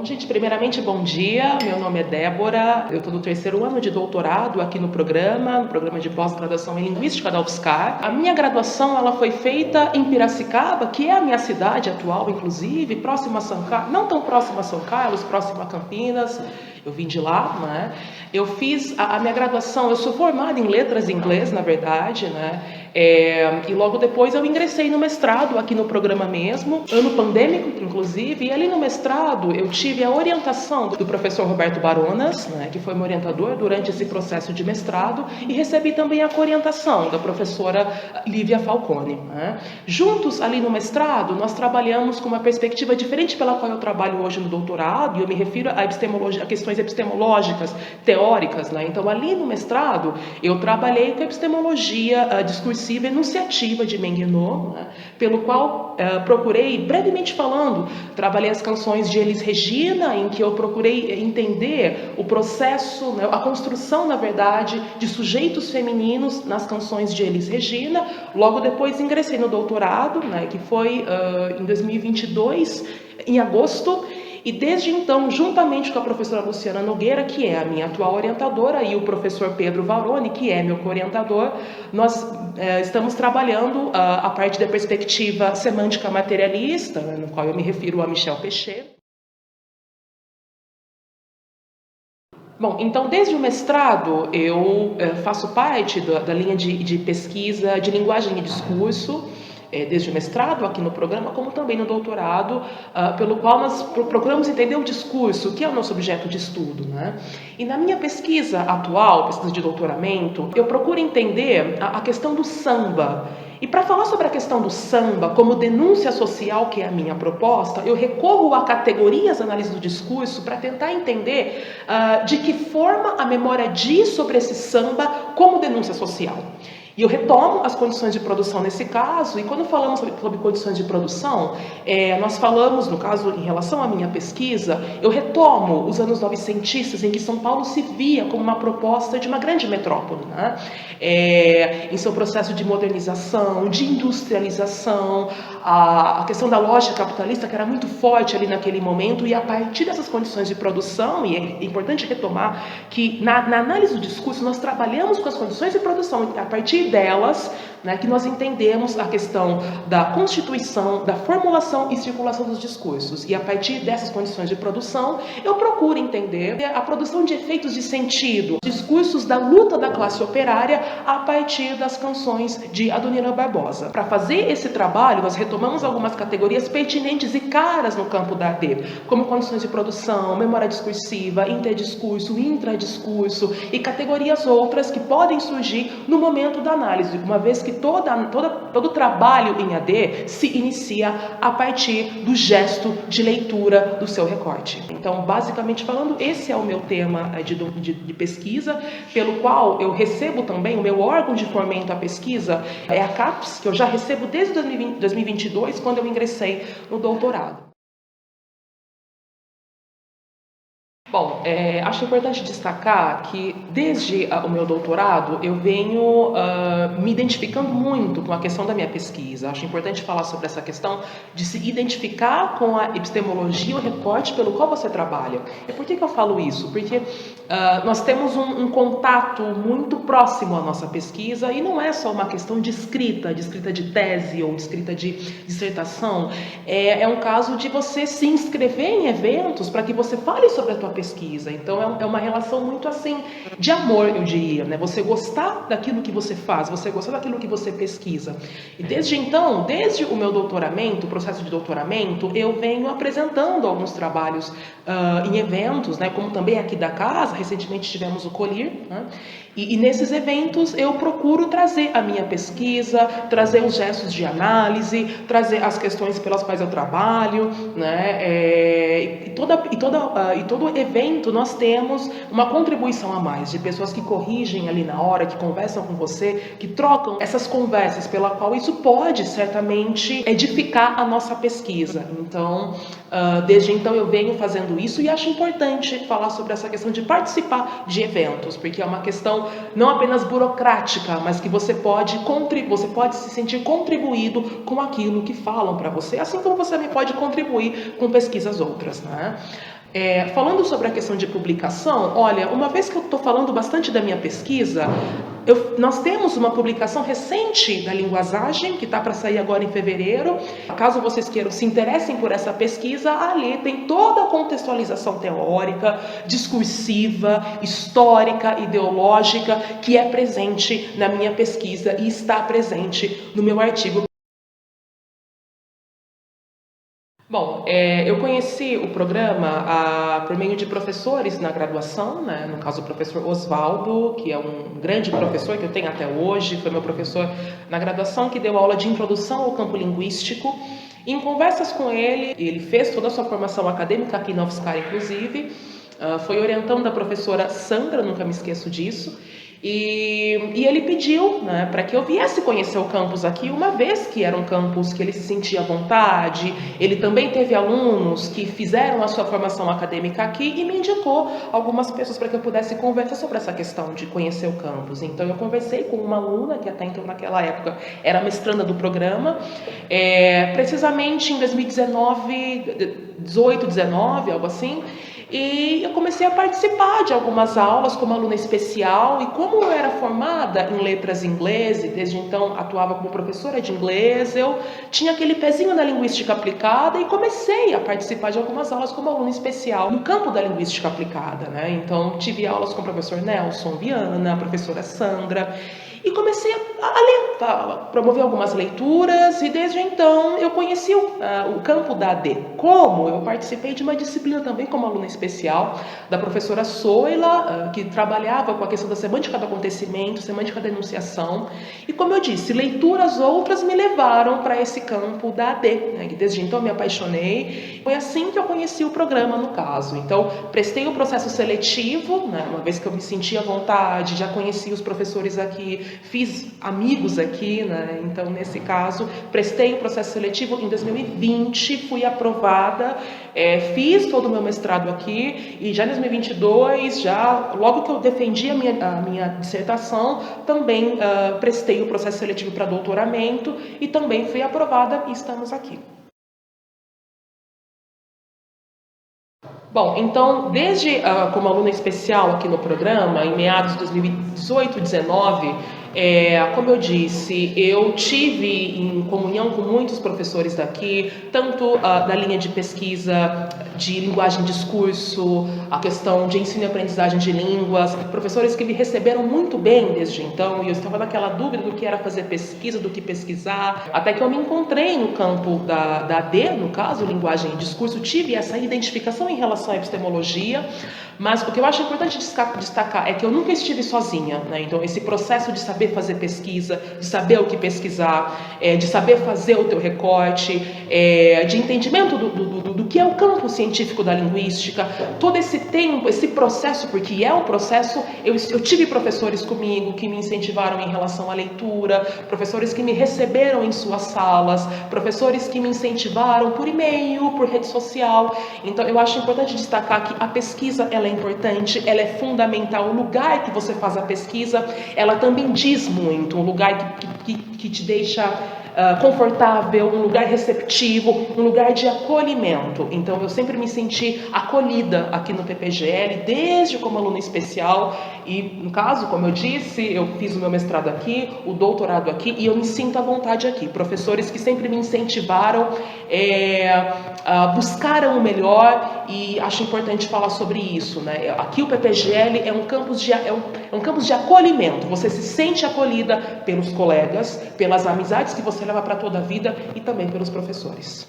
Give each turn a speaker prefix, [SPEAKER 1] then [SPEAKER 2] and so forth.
[SPEAKER 1] Gente, primeiramente, bom dia. Meu nome é Débora. Eu estou no terceiro ano de doutorado aqui no programa de pós-graduação em Linguística da UFSCar. A minha graduação ela foi feita em Piracicaba, que é a minha cidade atual, inclusive, próxima a São Carlos, não tão próxima a São Carlos, próxima a Campinas. Eu vim de lá, né? Eu fiz a minha graduação, eu sou formada em letras em inglês, na verdade, né? E logo depois eu ingressei no mestrado aqui no programa mesmo, ano pandêmico, inclusive, e ali no mestrado eu tive a orientação do professor Roberto Baronas, né, que foi meu orientador durante esse processo de mestrado, e recebi também a orientação da professora Lívia Falcone, né? Juntos ali no mestrado, nós trabalhamos com uma perspectiva diferente pela qual eu trabalho hoje no doutorado, e eu me refiro a questões epistemológicas, teóricas, né? Então ali no mestrado eu trabalhei com a epistemologia discursiva enunciativa de Menguinot, né, pelo qual procurei, brevemente falando, trabalhei as canções de Elis Regina, em que eu procurei entender o processo, né, a construção, na verdade, de sujeitos femininos nas canções de Elis Regina. Logo depois ingressei no doutorado, né, que foi em 2022, em agosto. E desde então, juntamente com a professora Luciana Nogueira, que é a minha atual orientadora, e o professor Pedro Varone, que é meu co-orientador, nós estamos trabalhando a parte da perspectiva semântica materialista, né, no qual eu me refiro a Michel Pechet. Bom, então desde o mestrado eu faço parte da linha de pesquisa de linguagem e discurso, desde o mestrado aqui no programa, como também no doutorado, pelo qual nós procuramos entender o discurso, que é o nosso objeto de estudo, né? E na minha pesquisa atual, pesquisa de doutoramento, eu procuro entender a questão do samba. E para falar sobre a questão do samba como denúncia social, que é a minha proposta, eu recorro a categorias análise do discurso para tentar entender de que forma a memória diz sobre esse samba como denúncia social. E eu retomo as condições de produção nesse caso, e quando falamos sobre condições de produção, nós falamos, no caso, em relação à minha pesquisa, eu retomo os anos novecentistas, em que São Paulo se via como uma proposta de uma grande metrópole, né? Em seu processo de modernização, de industrialização, a questão da lógica capitalista, que era muito forte ali naquele momento, e a partir dessas condições de produção, e é importante retomar que na análise do discurso nós trabalhamos com as condições de produção, a partir delas, né, que nós entendemos a questão da constituição, da formulação e circulação dos discursos. E a partir dessas condições de produção, eu procuro entender a produção de efeitos de sentido, discursos da luta da classe operária a partir das canções de Adoniran Barbosa. Para fazer esse trabalho, nós retomamos algumas categorias pertinentes e caras no campo da AD, como condições de produção, memória discursiva, interdiscurso, intradiscurso e categorias outras que podem surgir no momento da análise, uma vez que todo o trabalho em AD se inicia a partir do gesto de leitura do seu recorte. Então, basicamente falando, esse é o meu tema de pesquisa, pelo qual eu recebo também, o meu órgão de fomento à pesquisa é a CAPES, que eu já recebo desde 2022, quando eu ingressei no doutorado. Bom, acho importante destacar que desde o meu doutorado eu venho me identificando muito com a questão da minha pesquisa. Acho importante falar sobre essa questão de se identificar com a epistemologia, o recorte pelo qual você trabalha. E por que eu falo isso? Porque nós temos um contato muito próximo à nossa pesquisa, e não é só uma questão de escrita de tese ou de escrita de dissertação. É um caso de você se inscrever em eventos para que você fale sobre a tua pesquisa. Então é uma relação muito assim de amor, eu diria, né? Você gostar daquilo que você faz, você gostar daquilo que você pesquisa. E desde então, desde o meu doutoramento, o processo de doutoramento, eu venho apresentando alguns trabalhos em eventos, né? Como também aqui da casa, recentemente tivemos o Colir, né? E nesses eventos eu procuro trazer a minha pesquisa, trazer os gestos de análise, trazer as questões pelas quais eu trabalho, né? E todo evento nós temos uma contribuição a mais de pessoas que corrigem ali na hora, que conversam com você, que trocam essas conversas, pela qual isso pode certamente edificar a nossa pesquisa. Então, desde então eu venho fazendo isso, e acho importante falar sobre essa questão de participar de eventos, porque é uma questão não apenas burocrática, mas que você pode se sentir contribuído com aquilo que falam para você, assim como você também pode contribuir com pesquisas outras, né? Falando sobre a questão de publicação, olha, uma vez que eu estou falando bastante da minha pesquisa, nós temos uma publicação recente da linguagem, que está para sair agora em fevereiro. Caso vocês queiram, se interessem por essa pesquisa, ali tem toda a contextualização teórica, discursiva, histórica, ideológica, que é presente na minha pesquisa e está presente no meu artigo. Bom, eu conheci o programa por meio de professores na graduação, né? No caso o professor Oswaldo, que é um grande professor que eu tenho até hoje, foi meu professor na graduação, que deu aula de introdução ao campo linguístico. Em conversas com ele fez toda a sua formação acadêmica aqui na UFSCar, inclusive, foi orientando da professora Sandra, nunca me esqueço disso. E ele pediu, né, para que eu viesse conhecer o campus aqui, uma vez que era um campus que ele se sentia à vontade. Ele também teve alunos que fizeram a sua formação acadêmica aqui e me indicou algumas pessoas para que eu pudesse conversar sobre essa questão de conhecer o campus. Então eu conversei com uma aluna que até então naquela época era mestranda do programa, precisamente em 2019, 18, 19, algo assim. E eu comecei a participar de algumas aulas como aluna especial, e como eu era formada em letras inglês e desde então atuava como professora de inglês, eu tinha aquele pezinho na linguística aplicada e comecei a participar de algumas aulas como aluna especial no campo da linguística aplicada, né? Então tive aulas com o professor Nelson Viana, a professora Sandra, e comecei a ler, a promover algumas leituras, e desde então eu conheci o campo da AD. Como? Eu participei de uma disciplina também como aluna especial da professora Soila, que trabalhava com a questão da semântica do acontecimento, semântica da enunciação, e como eu disse, leituras outras me levaram para esse campo da AD, né, que desde então me apaixonei. Foi assim que eu conheci o programa, no caso. Então, prestei o processo seletivo, né, uma vez que eu me senti à vontade, já conheci os professores aqui, fiz amigos aqui, né? Então, nesse caso, prestei o processo seletivo em 2020, fui aprovada, fiz todo o meu mestrado aqui, e já em 2022, logo que eu defendi a minha dissertação, também prestei o processo seletivo para doutoramento e também fui aprovada e estamos aqui. Bom, então, desde como aluna especial aqui no programa, em meados de 2018, 19, como eu disse, eu tive em comunhão com muitos professores daqui, tanto da linha de pesquisa de linguagem e discurso, a questão de ensino e aprendizagem de línguas, professores que me receberam muito bem desde então, e eu estava naquela dúvida do que era fazer pesquisa, do que pesquisar, até que eu me encontrei no campo da AD, no caso, linguagem e discurso, tive essa identificação em relação à epistemologia, mas o que eu acho importante destacar é que eu nunca estive sozinha, né? Então, esse processo de saber fazer pesquisa, de saber o que pesquisar, de saber fazer o teu recorte, de entendimento do que é o campo científico da linguística, todo esse tempo, esse processo, porque é um processo, eu tive professores comigo que me incentivaram em relação à leitura, professores que me receberam em suas salas, professores que me incentivaram por e-mail, por rede social. Então, eu acho importante destacar que a pesquisa, ela é importante, ela é fundamental. O lugar que você faz a pesquisa, ela também diz muito, um lugar que te deixa confortável, um lugar receptivo, um lugar de acolhimento. Então, eu sempre me senti acolhida aqui no PPGL, desde como aluna especial, e no caso, como eu disse, eu fiz o meu mestrado aqui, o doutorado aqui, e eu me sinto à vontade aqui. Professores que sempre me incentivaram, buscaram o melhor, e acho importante falar sobre isso, né? Aqui o PPGL é um campus de acolhimento. Você se sente acolhida pelos colegas, pelas amizades que você leva para toda a vida e também pelos professores.